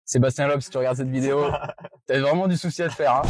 Sébastien Loeb, si tu regardes cette vidéo, t'as vraiment du souci à te faire. Hein.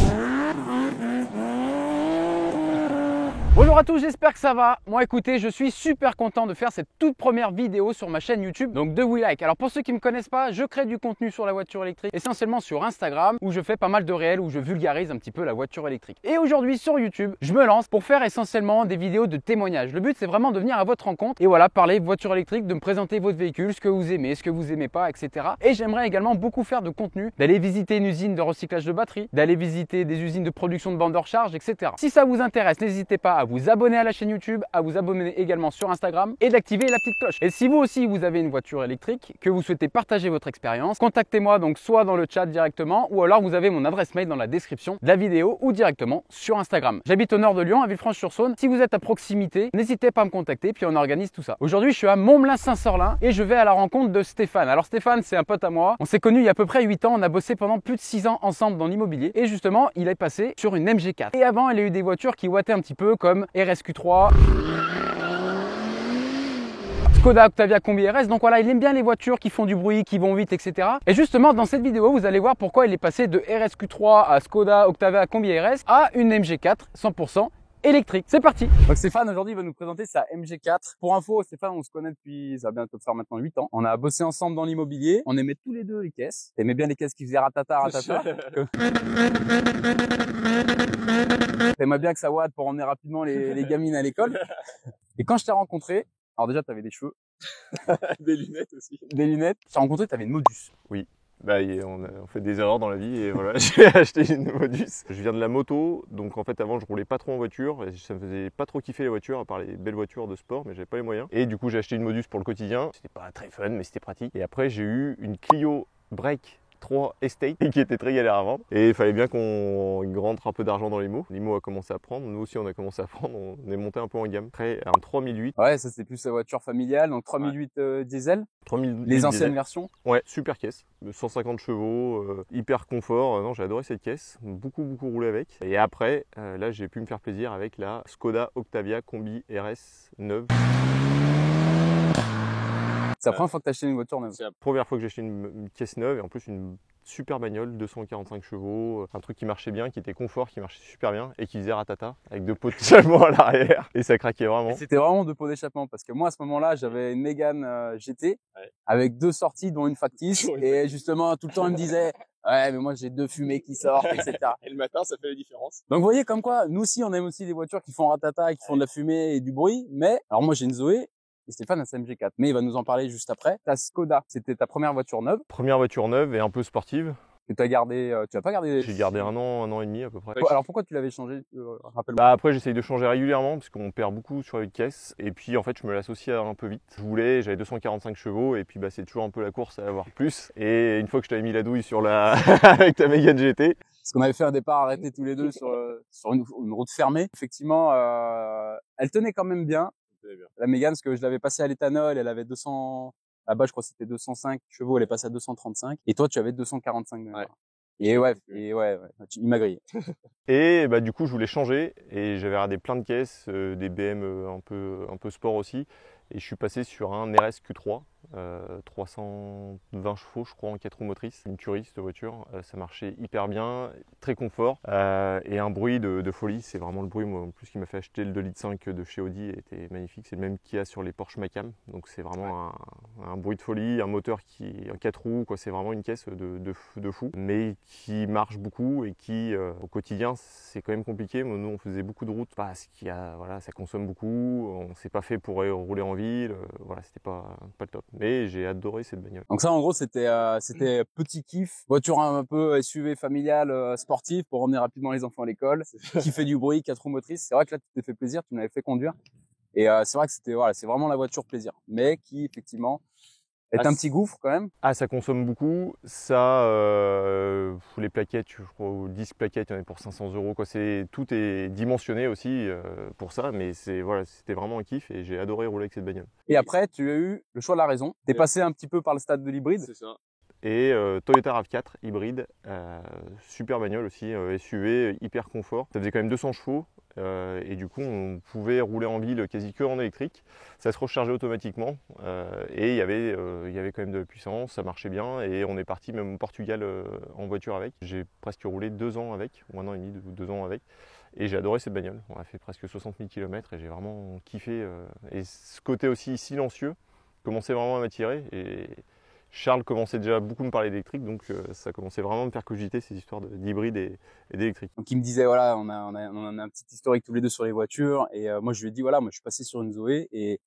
Bonjour à tous, j'espère que ça va. Moi écoutez, je suis super content de faire cette toute première vidéo sur ma chaîne YouTube, donc de We Like. Alors pour ceux qui ne me connaissent pas, je crée du contenu sur la voiture électrique, essentiellement sur Instagram, où je fais pas mal de réels, où je vulgarise un petit peu la voiture électrique. Et aujourd'hui sur YouTube, je me lance pour faire essentiellement des vidéos de témoignages. Le but c'est vraiment de venir à votre rencontre et voilà, parler voiture électrique, de me présenter votre véhicule, ce que vous aimez, ce que vous aimez pas, etc. Et j'aimerais également beaucoup faire de contenu, d'aller visiter une usine de recyclage de batteries, d'aller visiter des usines de production de bandes de recharge, etc. Si ça vous intéresse, n'hésitez pas à vous abonner à la chaîne YouTube, à vous abonner également sur Instagram et d'activer la petite cloche. Et si vous aussi vous avez une voiture électrique, que vous souhaitez partager votre expérience, contactez-moi donc soit dans le chat directement ou alors vous avez mon adresse mail dans la description de la vidéo ou directement sur Instagram. J'habite au nord de Lyon, à Villefranche-sur-Saône. Si vous êtes à proximité, n'hésitez pas à me contacter puis on organise tout ça. Aujourd'hui, je suis à Montmelin-Saint-Sorlin et je vais à la rencontre de Stéphane. Alors Stéphane, c'est un pote à moi. On s'est connus il y a à peu près 8 ans. On a bossé pendant plus de 6 ans ensemble dans l'immobilier et justement, il est passé sur une MG4. Et avant, il a eu des voitures qui wattaient un petit peu comme RSQ3, Skoda Octavia Combi RS, donc voilà, il aime bien les voitures qui font du bruit, qui vont vite, etc. Et justement, dans cette vidéo, vous allez voir pourquoi il est passé de RSQ3 à Skoda Octavia Combi RS à une MG4 100% électrique. C'est parti. Donc Stéphane, aujourd'hui, il va nous présenter sa MG4. Pour info, Stéphane, on se connaît depuis, ça va bientôt faire maintenant 8 ans. On a bossé ensemble dans l'immobilier. On aimait tous les deux les caisses. T'aimais bien les caisses qui faisaient ratata, ratata. T'aimais bien que ça watt pour emmener rapidement les gamines à l'école. Et quand je t'ai rencontré, alors déjà, t'avais des cheveux. Des lunettes aussi. Des lunettes. Je t'ai rencontré, t'avais une Modus. Oui. Bah, on fait des erreurs dans la vie et voilà, j'ai acheté une Modus. Je viens de la moto, donc en fait avant je roulais pas trop en voiture et ça me faisait pas trop kiffer les voitures à part les belles voitures de sport, mais j'avais pas les moyens. Et du coup j'ai acheté une Modus pour le quotidien. C'était pas très fun mais c'était pratique. Et après j'ai eu une Clio Break 3 Estate qui était très galère à vendre et il fallait bien qu'on rentre un peu d'argent dans l'IMO. L'IMO a commencé à prendre, nous aussi on a commencé à prendre, on est monté un peu en gamme. Après un 3008. Ouais, ça c'était plus la voiture familiale, donc 3008 diesel. 3008 Les anciennes diesel. versions. Ouais, super caisse, 150 chevaux, hyper confort. Non, j'ai adoré cette caisse, beaucoup roulé avec. Et après, là j'ai pu me faire plaisir avec la Skoda Octavia Combi RS neuve. C'est la première fois que tu as acheté une voiture neuve. C'est la première fois que j'ai acheté une caisse neuve et en plus une super bagnole, 245 chevaux, un truc qui marchait bien, qui était confort, qui marchait super bien et qui faisait ratata avec 2 pots d'échappement à l'arrière et ça craquait vraiment. C'était vraiment 2 pots d'échappement parce que moi à ce moment-là j'avais une Mégane GT avec 2 sorties dont une factice et justement tout le temps il me disait ouais mais moi j'ai 2 fumées qui sortent, etc. Et le matin ça fait la différence. Donc vous voyez comme quoi nous aussi on aime aussi des voitures qui font ratata et qui font de la fumée et du bruit, mais alors moi j'ai une Zoé et Stéphane a sa MG4, mais il va nous en parler juste après. Ta Skoda, c'était ta première voiture neuve. Première voiture neuve et un peu sportive. Que tu as gardé, tu as pas gardé. J'ai gardé un an et demi à peu près. Alors pourquoi tu l'avais changé, rappelle-moi. Bah après j'essaye de changer régulièrement parce qu'on perd beaucoup sur une caisse et puis en fait je me l'associe un peu vite. J'avais 245 chevaux et puis bah c'est toujours un peu la course à avoir plus. Et une fois que je t'avais mis la douille sur la avec ta Mégane GT. Parce qu'on avait fait un départ arrêté tous les deux sur une route fermée. Effectivement, elle tenait quand même bien. La Mégane, parce que je l'avais passée à l'éthanol, elle avait 200, là-bas je crois que c'était 205 chevaux, elle est passée à 235. Et toi tu avais 245. Ouais. Et ouais, il m'a grillé. Et bah du coup je voulais changer et j'avais regardé plein de caisses, des BM un peu sport aussi. Et je suis passé sur un RS Q3, 320 chevaux je crois en 4 roues motrices. Une tuerie cette voiture, ça marchait hyper bien, très confort et un bruit de folie. C'est vraiment le bruit moi, en plus qui m'a fait acheter le 2,5 litres de chez Audi, était magnifique. C'est le même qu'il y a sur les Porsche Macan. Donc c'est vraiment un bruit de folie, un moteur qui en 4 roues, quoi. C'est vraiment une caisse de fou, mais qui marche beaucoup et qui au quotidien c'est quand même compliqué. Nous on faisait beaucoup de routes parce qu'il y a, voilà, ça consomme beaucoup, on s'est pas fait pour rouler en ville, voilà, c'était pas le top. Mais j'ai adoré cette bagnole. Donc ça en gros c'était petit kiff, voiture un peu SUV familiale, sportive pour emmener rapidement les enfants à l'école, qui fait du bruit, 4 roues motrices. C'est vrai que là tu t'es fait plaisir, tu m'avais fait conduire. Et c'est vrai que c'était voilà, c'est vraiment la voiture plaisir, mais qui effectivement est un petit gouffre quand même. Ah, ça consomme beaucoup. Ça, les plaquettes, je crois, 10 plaquettes, il y en a pour 500 €. Quoi. Tout est dimensionné aussi pour ça, mais voilà, c'était vraiment un kiff et j'ai adoré rouler avec cette bagnole. Et après, tu as eu le choix de la raison. T'es passé un petit peu par le stade de l'hybride. C'est ça. et Toyota RAV4 hybride, super bagnole aussi, SUV, hyper confort. Ça faisait quand même 200 chevaux et du coup on pouvait rouler en ville quasi que en électrique. Ça se rechargeait automatiquement et il y avait quand même de la puissance, ça marchait bien et on est parti même au Portugal en voiture avec. J'ai presque roulé 2 ans avec, ou 1 an et demi ou 2 ans avec. Et j'ai adoré cette bagnole. On a fait presque 60 000 km et j'ai vraiment kiffé. Et ce côté aussi silencieux commençait vraiment à m'attirer. Et Charles commençait déjà beaucoup à me parler d'électrique, donc ça commençait vraiment à me faire cogiter ces histoires d'hybride et d'électrique. Donc il me disait voilà, on a un petit historique tous les deux sur les voitures et moi je lui ai dit voilà, moi je suis passé sur une Zoé et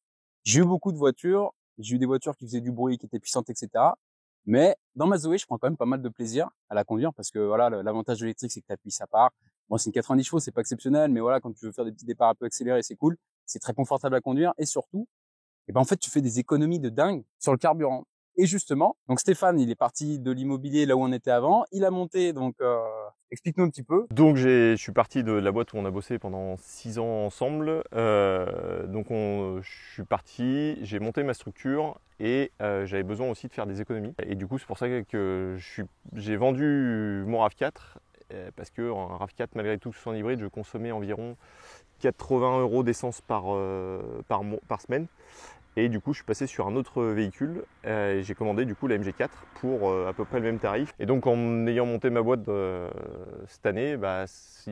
j'ai eu beaucoup de voitures, j'ai eu des voitures qui faisaient du bruit, qui étaient puissantes, etc. Mais dans ma Zoé, je prends quand même pas mal de plaisir à la conduire parce que voilà, l'avantage de l'électrique c'est que t'appuies, ça part. Bon, c'est une 90 chevaux, c'est pas exceptionnel, mais voilà, quand tu veux faire des petits départs un peu accélérés, c'est cool. C'est très confortable à conduire et surtout, et ben en fait, tu fais des économies de dingue sur le carburant. Et justement, donc Stéphane, il est parti de l'immobilier là où on était avant, il a monté, donc explique-nous un petit peu. Donc je suis parti de la boîte où on a bossé pendant 6 ans ensemble. Je suis parti, j'ai monté ma structure et j'avais besoin aussi de faire des économies. Et du coup, c'est pour ça que j'ai vendu mon RAV4 parce que un RAV4, malgré tout, sous en hybride, je consommais environ 80 € d'essence par semaine. Et du coup, je suis passé sur un autre véhicule et j'ai commandé du coup la MG4 pour à peu près le même tarif. Et donc, en ayant monté ma boîte cette année, il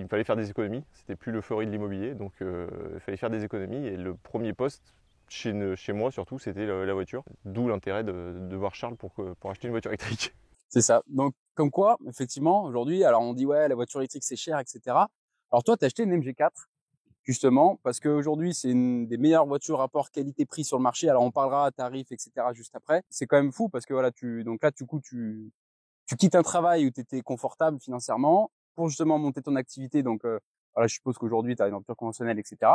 me fallait faire des économies. C'était plus l'euphorie de l'immobilier, donc il fallait faire des économies. Et le premier poste chez moi, surtout, c'était la voiture. D'où l'intérêt de voir Charles pour acheter une voiture électrique. C'est ça. Donc, comme quoi, effectivement, aujourd'hui, alors on dit ouais, la voiture électrique c'est cher, etc. Alors toi, t'as acheté une MG4. Justement, parce qu'aujourd'hui, c'est une des meilleures voitures rapport qualité-prix sur le marché. Alors, on parlera tarifs, etc. juste après. C'est quand même fou parce que voilà, tu quittes un travail où tu étais confortable financièrement pour justement monter ton activité. Donc, voilà, je suppose qu'aujourd'hui, tu as une voiture conventionnelle, etc.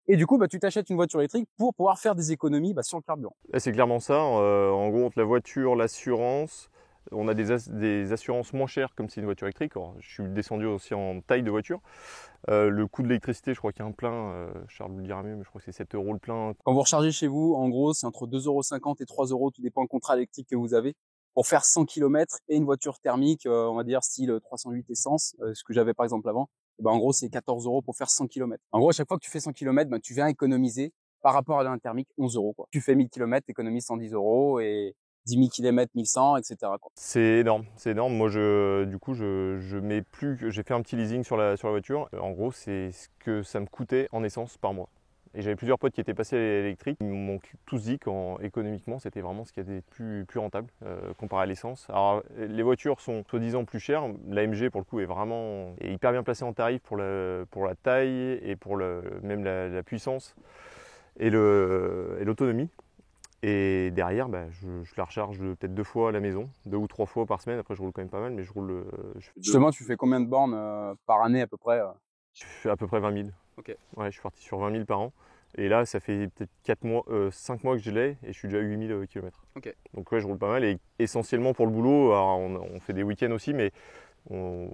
Et du coup, tu t'achètes une voiture électrique pour pouvoir faire des économies sur le carburant. C'est clairement ça. En gros, entre la voiture, l'assurance, on a des assurances moins chères comme c'est une voiture électrique. Alors, je suis descendu aussi en taille de voiture. Le coût de l'électricité, je crois qu'il y a un plein, Charles vous le dira mieux, mais je crois que c'est 7 € le plein. Quand vous rechargez chez vous, en gros, c'est entre 2,50 € et 3 €, tout dépend du contrat électrique que vous avez, pour faire 100 km et une voiture thermique, on va dire style 308 essence, ce que j'avais par exemple avant. En gros, c'est 14 € pour faire 100 km. En gros, à chaque fois que tu fais 100 km, tu viens économiser par rapport à un thermique 11 €, quoi. Tu fais 1000 km, tu économises 110 € et 10 000 km, 1100, etc., quoi. C'est énorme, c'est énorme. Moi, je mets plus. J'ai fait un petit leasing sur la voiture. En gros, c'est ce que ça me coûtait en essence par mois. Et j'avais plusieurs potes qui étaient passés à l'électrique. Ils m'ont tous dit qu'économiquement, c'était vraiment ce qui était plus rentable comparé à l'essence. Alors, les voitures sont soi-disant plus chères. La MG, pour le coup, est hyper bien placée en tarif pour la taille et pour même la puissance et l'autonomie. Et derrière, je la recharge peut-être 2 fois à la maison, 2 ou 3 fois par semaine. Après, je roule quand même pas mal, mais je roule. Justement, tu fais combien de bornes par année à peu près Je fais à peu près 20 000. Ok. Ouais, je suis parti sur 20 000 par an. Et là, ça fait peut-être 5 mois que je l'ai et je suis déjà à 8 000 km. Ok. Donc ouais, je roule pas mal et essentiellement pour le boulot. Alors, on fait des week-ends aussi, mais on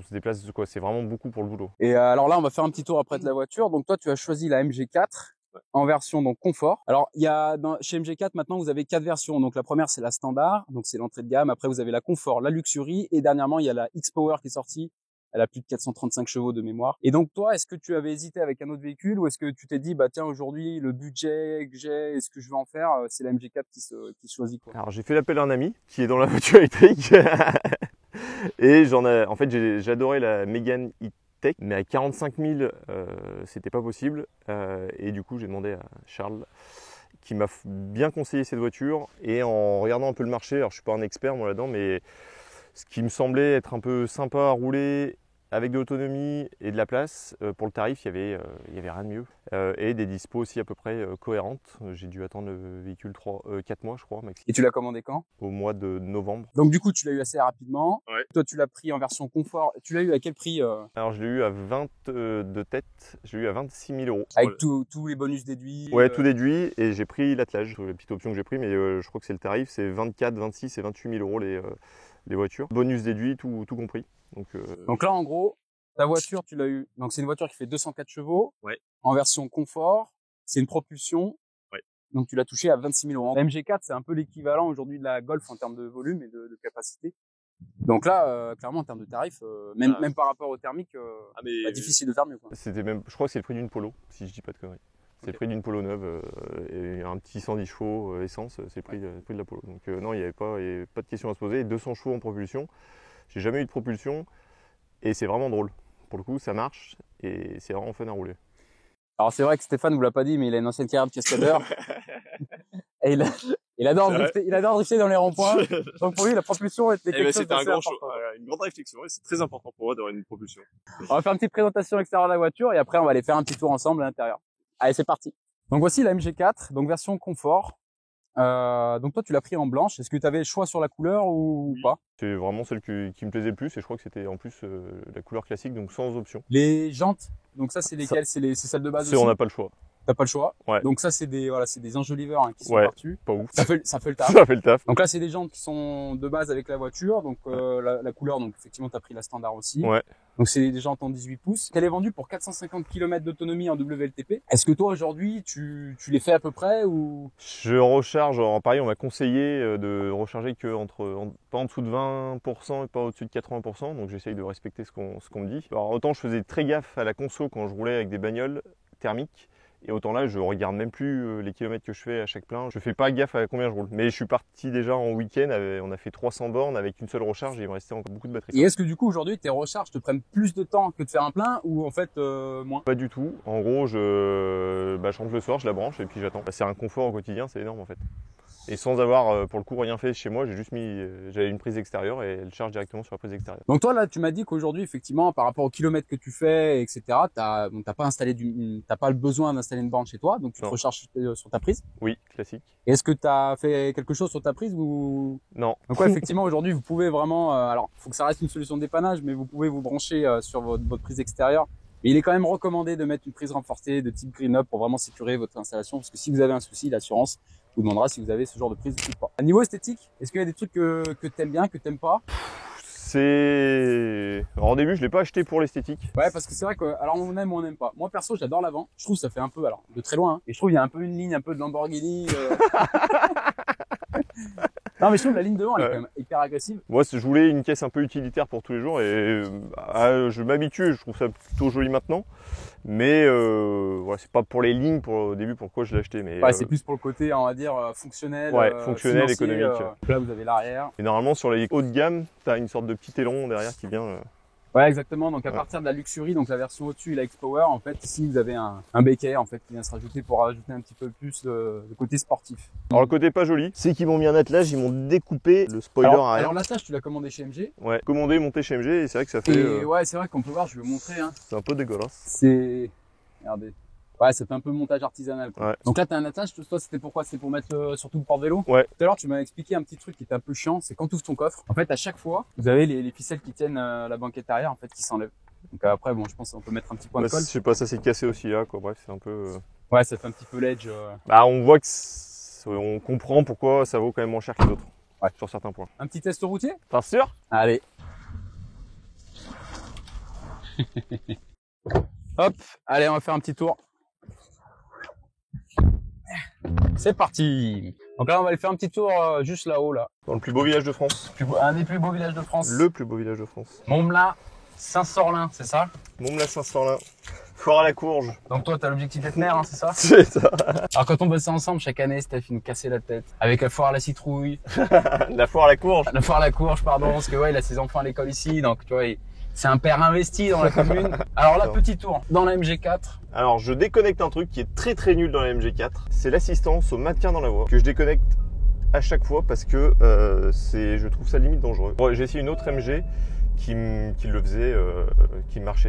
se déplace, quoi. C'est vraiment beaucoup pour le boulot. Et alors là, on va faire un petit tour après de la voiture. Donc toi, tu as choisi la MG4 en version donc confort. Alors chez MG4 maintenant, vous avez 4 versions. Donc la première, c'est la standard, donc c'est l'entrée de gamme. Après, vous avez la confort, la luxury, et dernièrement, il y a la X-Power qui est sortie. Elle a plus de 435 chevaux de mémoire. Et donc toi, est-ce que tu avais hésité avec un autre véhicule ou est-ce que tu t'es dit tiens, aujourd'hui le budget que j'ai, est-ce que je vais en faire, c'est la MG4 qui se choisit, quoi. Alors j'ai fait l'appel à un ami qui est dans la voiture électrique et en fait j'adorais la Mégane E-Tech, mais à 45 000 c'était pas possible et du coup j'ai demandé à Charles qui m'a bien conseillé cette voiture. Et en regardant un peu le marché, alors je suis pas un expert moi là-dedans, mais ce qui me semblait être un peu sympa à rouler avec de l'autonomie et de la place, pour le tarif, il y avait rien de mieux. Et des dispos aussi à peu près cohérentes. J'ai dû attendre le véhicule 4 mois, je crois, maximum. Et tu l'as commandé quand? Au mois de novembre. Donc du coup, tu l'as eu assez rapidement. Ouais. Toi, tu l'as pris en version confort. Tu l'as eu à quel prix Alors je l'ai eu à 20 de tête, je l'ai eu à 26 000 €. Avec tous les bonus déduits? Ouais, tout déduit, et j'ai pris l'attelage. La petite option que j'ai pris, mais je crois que c'est le tarif, c'est 24, 26 et 28 000 € les voitures. Bonus déduit, tout compris. Donc là, en gros, ta voiture, tu l'as eu. Donc c'est une voiture qui fait 204 chevaux. Ouais. En version confort. C'est une propulsion. Ouais. Donc tu l'as touché à 26 000 euros. La MG4, c'est un peu l'équivalent aujourd'hui de la Golf en termes de volume et de capacité. Donc là, clairement, en termes de tarifs, même par rapport au thermique, difficile de faire mieux, quoi. C'était même, je crois que c'est le prix d'une Polo, si je dis pas de conneries. C'est le prix d'une Polo neuve et un petit 110 chevaux essence, c'est le prix de la Polo. Donc non, il n'y avait pas de question à se poser. 200 chevaux en propulsion, j'ai jamais eu de propulsion et c'est vraiment drôle. Pour le coup, ça marche et c'est vraiment fun à rouler. Alors c'est vrai que Stéphane vous l'a pas dit, mais il a une ancienne carrière de cascadeur. Et il adore drifter dans les ronds-points. Donc pour lui, la propulsion était quelque chose d'assez important. Une grande réflexion et c'est très important pour moi d'avoir une propulsion. On va faire une petite présentation extérieure de la voiture et après on va aller faire un petit tour ensemble à l'intérieur. Allez, c'est parti. Donc voici la MG4, donc version confort. Donc toi tu l'as pris en blanche. Est-ce que tu avais le choix sur la couleur ou pas? C'est vraiment celle qui me plaisait le plus et je crois que c'était en plus la couleur classique, donc sans option. Les jantes, donc ça c'est lesquelles? C'est celles de base aussi? On n'a pas le choix. T'as pas le choix. Ouais. Donc ça c'est des enjoliveurs qui sont par-dessus. Pas ouf. Ça fait le taf. Ça fait le taf. Donc là c'est des jantes qui sont de base avec la voiture. Donc la couleur, donc effectivement t'as pris la standard aussi. Ouais. Donc c'est des jantes en 18 pouces. Elle est vendue pour 450 km d'autonomie en WLTP. Est-ce que toi aujourd'hui tu les fais à peu près ou? Je recharge en Paris, on m'a conseillé de recharger que pas en dessous de 20% et pas au-dessus de 80%. Donc j'essaye de respecter ce qu'on me dit. Alors autant je faisais très gaffe à la conso quand je roulais avec des bagnoles thermiques. Et autant là, je regarde même plus les kilomètres que je fais à chaque plein. Je fais pas gaffe à combien je roule. Mais je suis parti déjà en week-end, on a fait 300 bornes avec une seule recharge et il me restait encore beaucoup de batterie. Et est-ce que du coup aujourd'hui tes recharges te prennent plus de temps que de faire un plein ou en fait moins? Pas du tout. En gros, je rentre le soir, je la branche et puis j'attends. C'est un confort au quotidien, c'est énorme en fait. Et sans avoir pour le coup rien fait chez moi, j'avais une prise extérieure et elle charge directement sur la prise extérieure. Donc toi là tu m'as dit qu'aujourd'hui effectivement par rapport aux kilomètres que tu fais etc, t'as pas le besoin d'installer une borne chez toi, donc tu te recharges sur ta prise. Oui, classique. Et est-ce que tu as fait quelque chose sur ta prise ou non? Donc ouais, effectivement aujourd'hui vous pouvez vraiment, alors faut que ça reste une solution de dépannage, mais vous pouvez vous brancher sur votre prise extérieure. Mais il est quand même recommandé de mettre une prise renforcée de type Green Up pour vraiment sécuriser votre installation, parce que si vous avez un souci, l'assurance vous demandera si vous avez ce genre de prise ou pas. À niveau esthétique, est-ce qu'il y a des trucs que t'aimes bien, que t'aimes pas? Alors au début, je l'ai pas acheté pour l'esthétique. Ouais, parce que c'est vrai que, alors on aime ou on n'aime pas. Moi perso, j'adore l'avant. Je trouve que ça fait un peu, alors de très loin, hein, et je trouve il y a un peu une ligne un peu de Lamborghini. Non mais je trouve la ligne devant elle est quand même hyper agressive. Moi je voulais une caisse un peu utilitaire pour tous les jours et je m'habitue, je trouve ça plutôt joli maintenant. Mais voilà, c'est pas pour les lignes au début pourquoi je l'ai acheté. Mais ouais, c'est plus pour le côté on va dire fonctionnel. Ouais, fonctionnel, économique. Là vous avez l'arrière. Et normalement sur les hauts de gamme, tu as une sorte de petit aileron derrière qui vient. Ouais, exactement. Donc à partir de la Luxury, donc la version au-dessus, la X-Power, en fait, ici vous avez un béquet en fait qui vient se rajouter pour rajouter un petit peu plus le côté sportif. Alors le côté pas joli, c'est qu'ils m'ont mis un attelage, ils m'ont découpé le spoiler arrière. Alors l'attelage, tu l'as commandé chez MG? Ouais, commandé, monté chez MG et c'est vrai que ça fait. Et ouais, c'est vrai qu'on peut voir, je vais vous montrer. Hein. C'est un peu dégueulasse. C'est, regardez. Ouais, c'est un peu montage artisanal. Quoi. Ouais. Donc là, t'as un attelage. Toi, c'était pourquoi? C'était pour mettre surtout le porte-vélo. Ouais. Tout à l'heure, tu m'as expliqué un petit truc qui était un peu chiant. C'est quand tu ouvres ton coffre. En fait, à chaque fois, vous avez les ficelles qui tiennent la banquette arrière, en fait, qui s'enlèvent. Donc après, bon, je pense qu'on peut mettre un petit point de colle. Je sais pas, ça s'est cassé aussi là, quoi. Bref, c'est un peu. Ouais, ça fait un petit peu l'edge. Bah, on voit que on comprend pourquoi ça vaut quand même moins cher que les autres. Ouais. Sur certains points. Un petit test routier? T'es sûr? Allez. Hop, allez, on va faire un petit tour. C'est parti. Donc là, on va aller faire un petit tour juste là-haut, là. Dans le plus beau village de France. Un des plus beaux villages de France. Le plus beau village de France. Montmelin, Saint-Sorlin, c'est ça? Montmelin-Saint-Sorlin. Fort à la Courge. Donc toi, t'as l'objectif d'être maire, hein, c'est ça? C'est ça. Alors quand on bossait ensemble, chaque année, Steph, il nous cassait la tête. Avec la foire à la citrouille. La foire à la Courge. La foire à la Courge, pardon, parce que ouais, il a ses enfants à l'école ici, donc tu vois, c'est un père investi dans la commune. Alors là, petit tour dans la MG4. Alors je déconnecte un truc qui est très très nul dans la MG4. C'est l'assistance au maintien dans la voie que je déconnecte à chaque fois parce que je trouve ça limite dangereux. Bon, j'ai essayé une autre MG qui le faisait,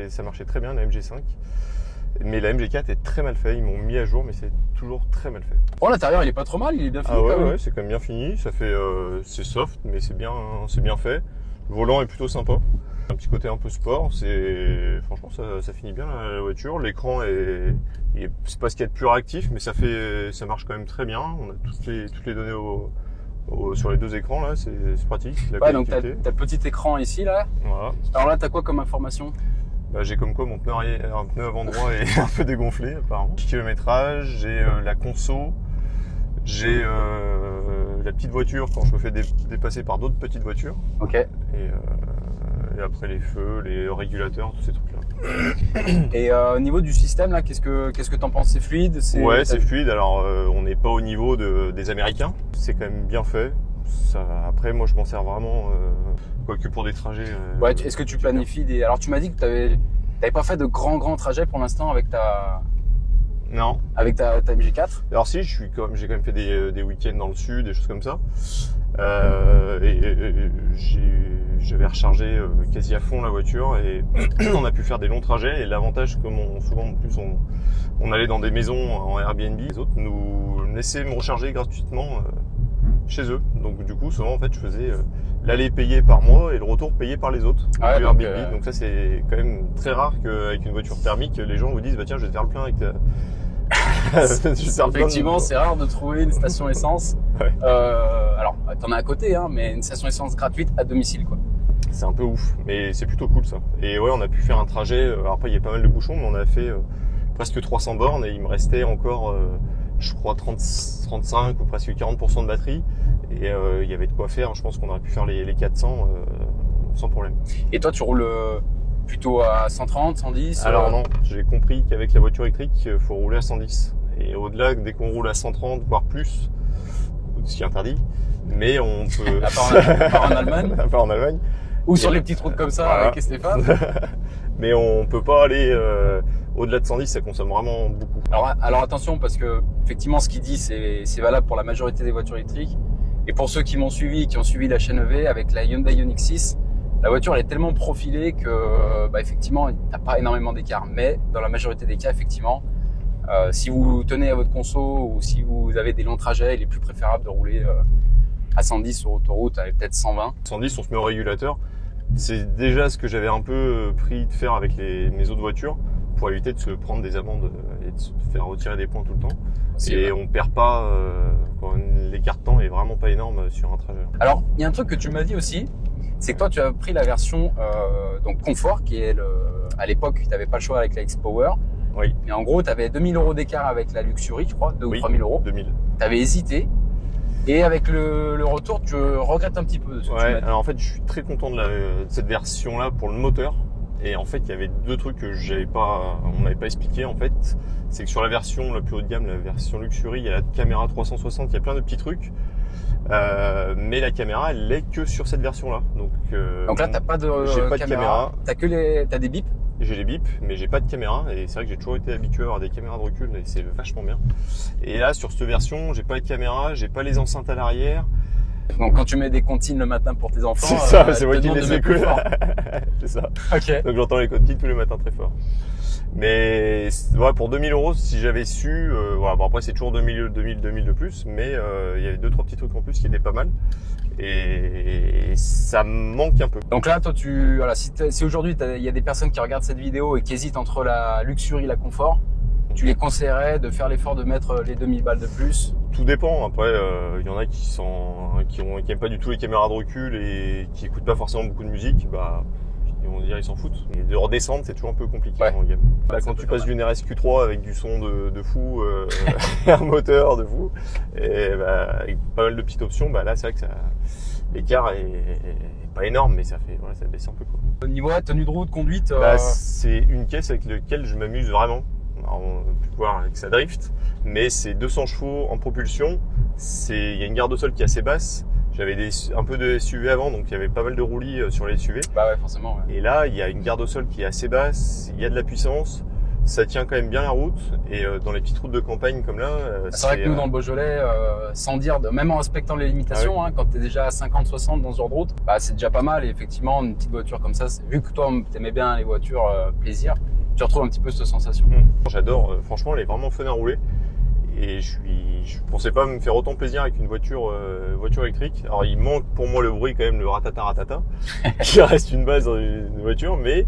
ça marchait très bien, la MG5. Mais la MG4 est très mal fait, ils m'ont mis à jour mais c'est toujours très mal fait. Oh, l'intérieur il est pas trop mal, il est bien fini. Ah ouais, quand même. Ouais, c'est quand même bien fini, ça fait c'est soft mais c'est bien fait. Le volant est plutôt sympa. Un petit côté un peu sport, franchement ça finit bien la voiture. L'écran c'est pas ce qu'il y a de plus réactif, mais ça marche quand même très bien. On a toutes les données sur les deux écrans là, c'est pratique. Ouais, donc t'as le petit écran ici là. Voilà. Alors là, t'as quoi comme information? Bah, j'ai comme quoi mon pneu avant droit est un peu dégonflé apparemment. Kilométrage, j'ai la conso, J'ai la petite voiture quand je me fais dépasser par d'autres petites voitures. Ok. Et après les feux, les régulateurs, tous ces trucs-là. Et au niveau du système, là, qu'est-ce que t'en penses? C'est fluide? Ouais, c'est fluide. Alors, on n'est pas au niveau des Américains. C'est quand même bien fait. Après, moi, je m'en sers vraiment, quoique pour des trajets. Ouais, est-ce que tu planifies des... Alors, tu m'as dit que t'avais pas fait de grands trajets pour l'instant avec ta... Non. Avec ta MG4? Alors si, j'ai quand même fait des week-ends dans le sud, des choses comme ça. J'avais rechargé quasi à fond la voiture et on a pu faire des longs trajets. Et l'avantage, comme souvent en plus on allait dans des maisons en Airbnb, les autres nous laissaient me recharger gratuitement chez eux. Donc du coup, souvent en fait, je faisais l'aller payé par moi et le retour payé par les autres. Ouais, donc ça, c'est quand même très rare qu'avec une voiture thermique, les gens vous disent bah tiens, je vais te faire le plein avec ta... Effectivement, c'est rare de trouver une station essence. Ouais. Alors, t'en as à côté, hein, mais une station essence gratuite à domicile, quoi. C'est un peu ouf, mais c'est plutôt cool ça. Et ouais, on a pu faire un trajet. Alors après, il y a pas mal de bouchons, mais on a fait presque 300 bornes et il me restait encore, je crois, 35 ou presque 40% de batterie. Et il y avait de quoi faire. Je pense qu'on aurait pu faire les 400 sans problème. Et toi, tu roules plutôt à 130, 110? Alors non, j'ai compris qu'avec la voiture électrique, il faut rouler à 110. Et au-delà, dès qu'on roule à 130, voire plus, ce qui est interdit, mais on peut... à part en Allemagne. À part en Allemagne. Ou sur les petites routes comme ça, voilà. avec Stéphane. Mais on peut pas aller au-delà de 110, ça consomme vraiment beaucoup. Alors attention, parce que effectivement, ce qu'il dit, c'est valable pour la majorité des voitures électriques. Et pour ceux qui m'ont suivi, qui ont suivi la chaîne EV, avec la Hyundai Ioniq 6, la voiture elle est tellement profilée que effectivement, il n'y a pas énormément d'écart. Mais dans la majorité des cas, effectivement, si vous tenez à votre conso ou si vous avez des longs trajets, il est plus préférable de rouler à 110 sur autoroute, avec peut-être 120. 110, on se met au régulateur. C'est déjà ce que j'avais un peu pris de faire avec mes autres voitures pour éviter de se prendre des amendes et de se faire retirer des points tout le temps. Et on perd pas, l'écart de temps est vraiment pas énorme sur un trajet. Alors, il y a un truc que tu m'as dit aussi, c'est que toi tu as pris la version donc confort qui est à l'époque tu n'avais pas le choix avec la X-Power. Oui. Mais en gros tu avais 2000 € d'écart avec la Luxury, je crois, 2 ou 3000 €. 2000. Tu avais hésité et avec le retour tu regrettes un petit peu. Ouais, alors en fait je suis très content de cette version là pour le moteur. Et en fait, il y avait deux trucs que on m'avait pas expliqué en fait. C'est que sur la version la plus haut de gamme, la version Luxury, il y a la caméra 360, il y a plein de petits trucs. Mais la caméra, elle l'est que sur cette version-là. Donc là, t'as pas de j'ai pas de caméra. T'as des bips? J'ai les bips, mais j'ai pas de caméra. Et c'est vrai que j'ai toujours été habitué à avoir des caméras de recul, et c'est vachement bien. Et là, sur cette version, j'ai pas de caméra, j'ai pas les enceintes à l'arrière. Donc quand tu mets des comptines le matin pour tes enfants, c'est ça, c'est moi qui les écoute. C'est ça. Ok. Donc j'entends les comptines tous les matins très fort. Mais ouais, pour 2000 €, si j'avais su, voilà, bon après c'est toujours 2000 de plus, mais il y avait 2-3 petits trucs en plus qui étaient pas mal. Et ça me manque un peu. Donc là, toi, voilà, si aujourd'hui il y a des personnes qui regardent cette vidéo et qui hésitent entre la Luxury et la Confort, tu les conseillerais de faire l'effort de mettre les 2000 balles de plus? Tout dépend. Après, il y en a qui aiment pas du tout les caméras de recul et qui écoutent pas forcément beaucoup de musique. Bah, on va dire ils s'en foutent. Et de redescendre, c'est toujours un peu compliqué dans le game. Bah, quand tu passes d'une RSQ3 avec du son de fou, un moteur de fou, et avec pas mal de petites options, bah là c'est vrai que l'écart est pas énorme, mais ça baisse un peu quoi. Au niveau tenue de route, conduite, c'est une caisse avec laquelle je m'amuse vraiment. Alors, on peut voir que ça drift, mais c'est 200 chevaux en propulsion. Il y a une garde au sol qui est assez basse. J'avais un peu de SUV avant, donc il y avait pas mal de roulis sur les SUV. Bah ouais, forcément. Ouais. Et là, il y a une garde au sol qui est assez basse. Il y a de la puissance. Ça tient quand même bien la route. Et dans les petites routes de campagne comme là, c'est vrai que nous dans le Beaujolais, sans dire, même en respectant les limitations, quand tu es déjà à 50-60 dans ce genre de route, bah c'est déjà pas mal. Et effectivement, une petite voiture comme ça, vu que toi t'aimais bien les voitures plaisir, tu retrouves un petit peu cette sensation. J'adore, franchement elle est vraiment fun à rouler et je pensais pas me faire autant plaisir avec une voiture électrique. Alors il manque pour moi le bruit quand même, le ratata qui reste une base dans une voiture, mais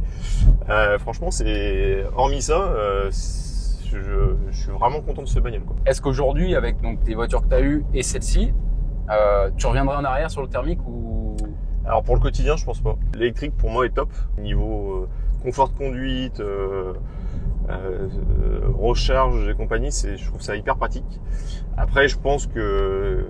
franchement hormis ça, je suis vraiment content de ce bagnole quoi. Est-ce qu'aujourd'hui avec donc tes voitures que tu as eues et celle-ci, tu reviendrais en arrière sur le thermique ou... Alors pour le quotidien je pense pas. L'électrique pour moi est top niveau confort de conduite, recharge et compagnie, je trouve ça hyper pratique. Après, je pense que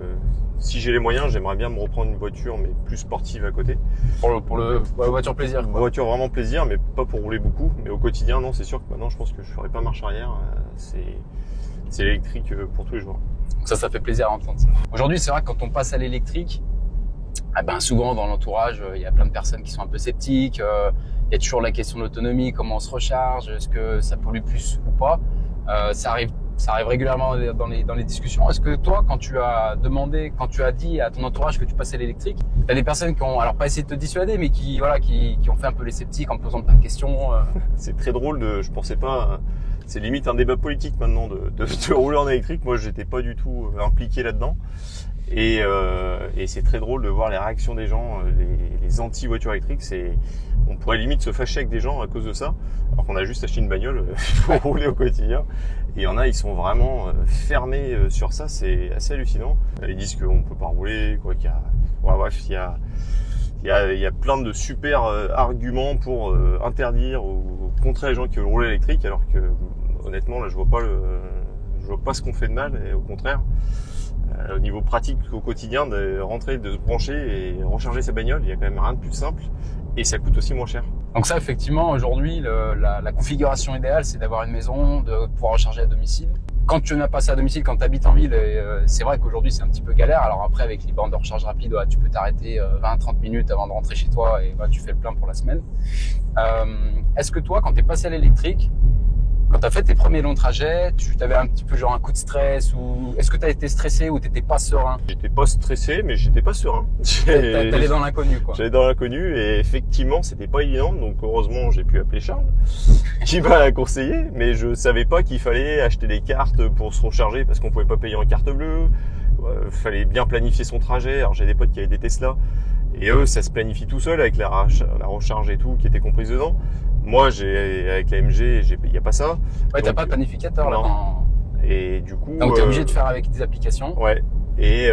si j'ai les moyens, j'aimerais bien me reprendre une voiture, mais plus sportive à côté. Pour la voiture plaisir. Une voiture vraiment plaisir, mais pas pour rouler beaucoup. Mais au quotidien, non, c'est sûr que maintenant, je pense que je ferai pas marche arrière. C'est l'électrique pour tous les jours. Donc ça fait plaisir à entendre. Aujourd'hui, c'est vrai que quand on passe à l'électrique, souvent dans l'entourage, il y a plein de personnes qui sont un peu sceptiques. Il y a toujours la question de l'autonomie, comment on se recharge, est-ce que ça pollue plus ou pas. Ça arrive régulièrement dans les discussions. Est-ce que toi, quand tu as dit à ton entourage que tu passais à l'électrique, tu as des personnes qui ont, alors pas essayé de te dissuader, mais qui ont fait un peu les sceptiques en te posant plein de questions. C'est très drôle, je pensais pas, c'est limite un débat politique maintenant de rouler en électrique. Moi, j'étais pas du tout impliqué là-dedans. Et c'est très drôle de voir les réactions des gens, les anti-voitures électriques. On pourrait limite se fâcher avec des gens à cause de ça, alors qu'on a juste acheté une bagnole pour rouler au quotidien. Et il y en a, ils sont vraiment fermés sur ça, c'est assez hallucinant. Ils disent qu'on peut pas rouler, quoi, il y a plein de super arguments pour interdire ou contrer les gens qui veulent rouler électrique, alors que honnêtement, là, je vois pas ce qu'on fait de mal, et au contraire. Au niveau pratique au quotidien, de rentrer, de se brancher et recharger sa bagnole, il y a quand même rien de plus simple et ça coûte aussi moins cher. Donc ça, effectivement, aujourd'hui, la configuration idéale, c'est d'avoir une maison, de pouvoir recharger à domicile. Quand tu n'as pas ça à domicile, quand tu habites en ville, c'est vrai qu'aujourd'hui, c'est un petit peu galère. Alors après, avec les bornes de recharge rapide, tu peux t'arrêter 20-30 minutes avant de rentrer chez toi et tu fais le plein pour la semaine. Est-ce que toi, quand tu es passé à l'électrique, quand tu as fait tes premiers longs trajets, tu avais un petit peu genre un coup de stress, ou est-ce que tu as été stressé ou t'étais pas serein? J'étais pas stressé, mais j'étais pas serein. T'allais dans l'inconnu, quoi. J'allais dans l'inconnu et effectivement, c'était pas évident. Donc heureusement, j'ai pu appeler Charles, qui m'a conseillé, mais je savais pas qu'il fallait acheter des cartes pour se recharger parce qu'on pouvait pas payer en carte bleue. Fallait bien planifier son trajet. Alors j'ai des potes qui avaient des Tesla et eux, ça se planifie tout seul avec la recharge et tout qui était comprise dedans. Moi, avec la MG, il y a pas ça. Ouais, t'as pas de planificateur là. Et du coup, donc t'es obligé de faire avec des applications. Ouais. Et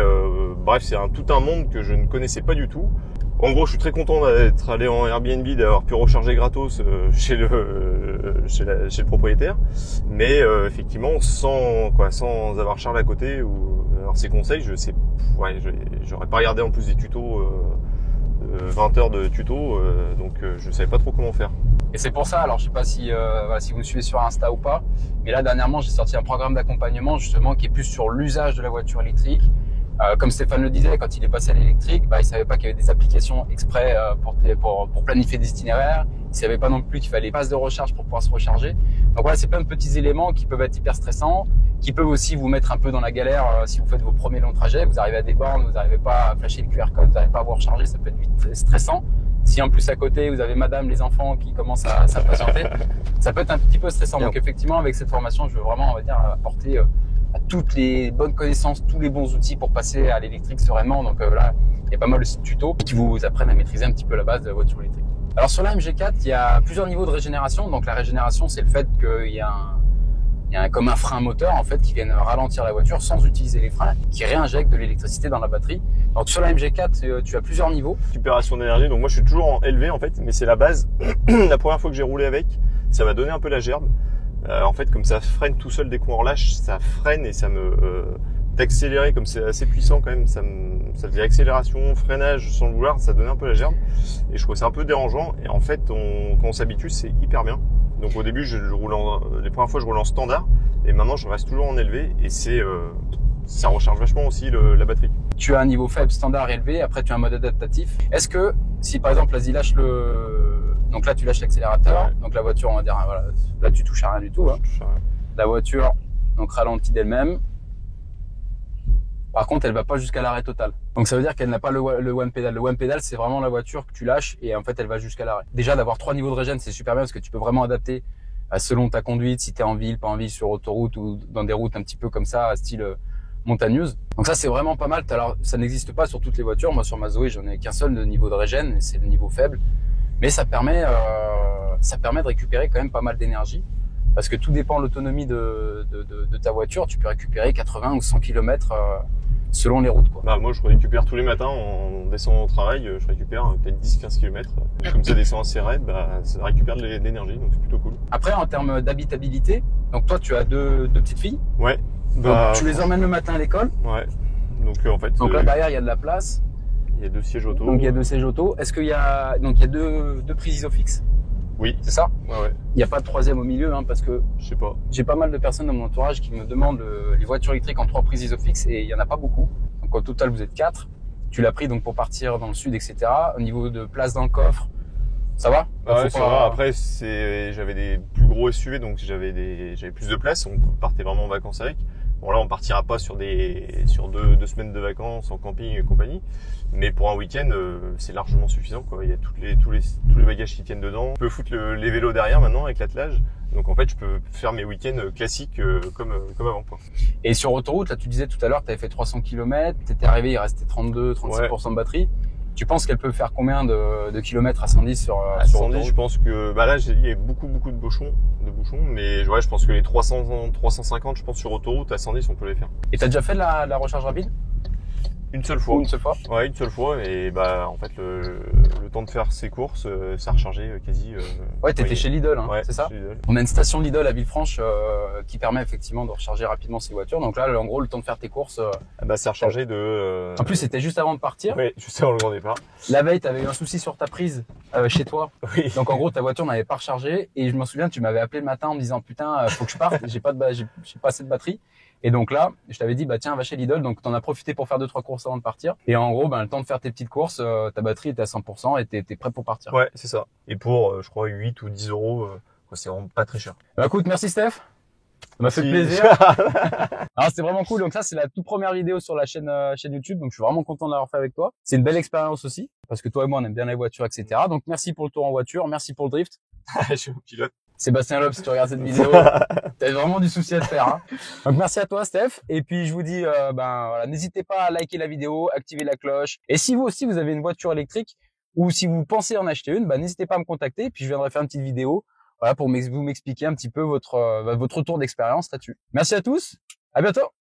bref, c'est tout un monde que je ne connaissais pas du tout. En gros, je suis très content d'être allé en Airbnb, d'avoir pu recharger gratos chez le propriétaire. Mais effectivement, sans avoir Charles à côté ou alors ses conseils, j'aurais pas regardé en plus des tutos. 20 heures de tuto, donc je savais pas trop comment faire. Et c'est pour ça, alors je sais pas si vous me suivez sur Insta ou pas, mais là dernièrement j'ai sorti un programme d'accompagnement justement qui est plus sur l'usage de la voiture électrique. Comme Stéphane le disait, quand il est passé à l'électrique, il savait pas qu'il y avait des applications exprès pour planifier des itinéraires. Il savait pas non plus qu'il fallait passe de recharge pour pouvoir se recharger. Donc voilà, c'est plein de petits éléments qui peuvent être hyper stressants, qui peuvent aussi vous mettre un peu dans la galère si vous faites vos premiers longs trajets. Vous arrivez à des bornes, vous n'arrivez pas à flasher le QR code, vous n'arrivez pas à vous recharger, ça peut être vite stressant. Si en plus à côté vous avez madame, les enfants qui commencent à s'impatienter, ça peut être un petit peu stressant. Donc effectivement, avec cette formation, je veux vraiment, apporter à toutes les bonnes connaissances, tous les bons outils pour passer à l'électrique sereinement. Donc là, il y a pas mal de tutos qui vous apprennent à maîtriser un petit peu la base de la voiture électrique. Alors sur la MG4, il y a plusieurs niveaux de régénération. Donc la régénération, c'est le fait qu'il y a comme un frein moteur en fait qui vient ralentir la voiture sans utiliser les freins, qui réinjecte de l'électricité dans la batterie. Donc sur la MG4, tu as plusieurs niveaux. Récupération d'énergie. Donc moi je suis toujours en LV en fait, mais c'est la base. La première fois que j'ai roulé avec, ça m'a donné un peu la gerbe. En fait, comme ça freine tout seul dès qu'on relâche, ça freine et ça me d'accélérer, comme c'est assez puissant quand même, ça faisait accélération, freinage sans le vouloir, ça donnait un peu la gerbe et je trouvais ça un peu dérangeant. Et en fait, quand on s'habitue, c'est hyper bien. Donc au début, les premières fois, je roulais en standard et maintenant, je reste toujours en élevé et ça recharge vachement aussi la batterie. Tu as un niveau faible, standard, élevé. Après, tu as un mode adaptatif. Est-ce que si par exemple, vas-y, donc là, tu lâches l'accélérateur. Ouais. Donc la voiture, on va dire, voilà, là, tu touches à rien du tout. Hein. La voiture, donc ralentit d'elle-même. Par contre, elle va pas jusqu'à l'arrêt total. Donc ça veut dire qu'elle n'a pas le one pedal. Le one pedal, c'est vraiment la voiture que tu lâches et en fait, elle va jusqu'à l'arrêt. Déjà, d'avoir 3 niveaux de régène, c'est super bien parce que tu peux vraiment adapter selon ta conduite, si tu es en ville, pas en ville, sur autoroute ou dans des routes un petit peu comme ça, style montagneuse. Donc ça, c'est vraiment pas mal. Alors, ça n'existe pas sur toutes les voitures. Moi, sur ma Zoé, j'en ai qu'un seul de niveau de régène et c'est le niveau faible. Mais ça permet de récupérer quand même pas mal d'énergie. Parce que tout dépend de l'autonomie de ta voiture. Tu peux récupérer 80 ou 100 km selon les routes, quoi. Bah, moi, je récupère tous les matins en descendant au travail, je récupère peut-être 10-15 km. Comme ça descend assez raide, bah, ça récupère de l'énergie, donc c'est plutôt cool. Après, en termes d'habitabilité, donc toi, tu as deux petites filles. Ouais. Donc, tu les emmènes le matin à l'école. Ouais. Donc, en fait. Donc là, derrière, il y a de la place. Il y a 2 sièges auto. Donc, il y a 2 sièges auto. Est-ce qu'il y a, donc, il y a deux prises isofixes? Oui. C'est ça? Ouais. Il n'y a pas de troisième au milieu, hein, parce que Je sais pas. j'ai pas mal de personnes dans mon entourage qui me demandent les voitures électriques en 3 prises isofixes et il y en a pas beaucoup. Donc, au total, vous êtes 4. Tu l'as pris donc pour partir dans le sud, etc. Au niveau de place dans le coffre, ça va? Ouais, ça va. Après, j'avais des plus gros SUV, donc j'avais plus de place. On partait vraiment en vacances avec. Bon, là, on partira pas sur deux semaines de vacances en camping et compagnie. Mais pour un week-end, c'est largement suffisant, quoi. Il y a tous les bagages qui tiennent dedans. Je peux foutre les vélos derrière maintenant avec l'attelage. Donc, en fait, je peux faire mes week-ends classiques, comme avant, quoi. Et sur autoroute, là, tu disais tout à l'heure, tu avais fait 300 km, tu étais arrivé, il restait 36% de batterie. Tu penses qu'elle peut faire combien de kilomètres à 110 sur sur 110, autoroute? je pense que là, il y a beaucoup de bouchons, mais ouais, je pense que les 350, je pense sur autoroute à 110, on peut les faire. Et t'as déjà fait de la recharge rapide? Une seule fois. Une seule fois? Ouais, une seule fois, et en fait, le temps de faire ses courses, ça a rechargé quasi. Ouais, t'étais chez Lidl, hein, ouais, c'est ça? chez Lidl. On a une station Lidl à Villefranche qui permet effectivement de recharger rapidement ses voitures. Donc là, en gros, le temps de faire tes courses. Ça a rechargé de. En plus, c'était juste avant de partir. Oui, juste avant le grand départ. La veille, t'avais eu un souci sur ta prise chez toi. Oui. Donc en gros, ta voiture n'avait pas rechargé. Et je me souviens, tu m'avais appelé le matin en me disant putain, faut que je parte. J'ai pas assez de batterie. Et donc là, je t'avais dit, bah tiens, va chez Lidl. Donc t'en as profité pour faire 2-3 courses avant de partir. Et en gros, le temps de faire tes petites courses, ta batterie était à 100% et t'es prêt pour partir. Ouais, c'est ça. Et pour, je crois, 8 ou 10 euros, c'est vraiment pas très cher. Bah écoute, merci Steph. Ça m'a fait plaisir. Alors c'est vraiment cool. Donc ça, c'est la toute première vidéo sur la chaîne YouTube. Donc je suis vraiment content de l'avoir fait avec toi. C'est une belle expérience aussi parce que toi et moi, on aime bien les voitures, etc. Donc merci pour le tour en voiture, merci pour le drift. Je suis pilote. Sébastien Loeb, si tu regardes cette vidéo, t'as vraiment du souci à te faire. Hein. Donc merci à toi Steph. Et puis je vous dis, voilà, n'hésitez pas à liker la vidéo, activer la cloche. Et si vous aussi vous avez une voiture électrique ou si vous pensez en acheter une, n'hésitez pas à me contacter. Et puis je viendrai faire une petite vidéo, voilà, pour vous m'expliquer un petit peu votre retour d'expérience là-dessus. Merci à tous. À bientôt.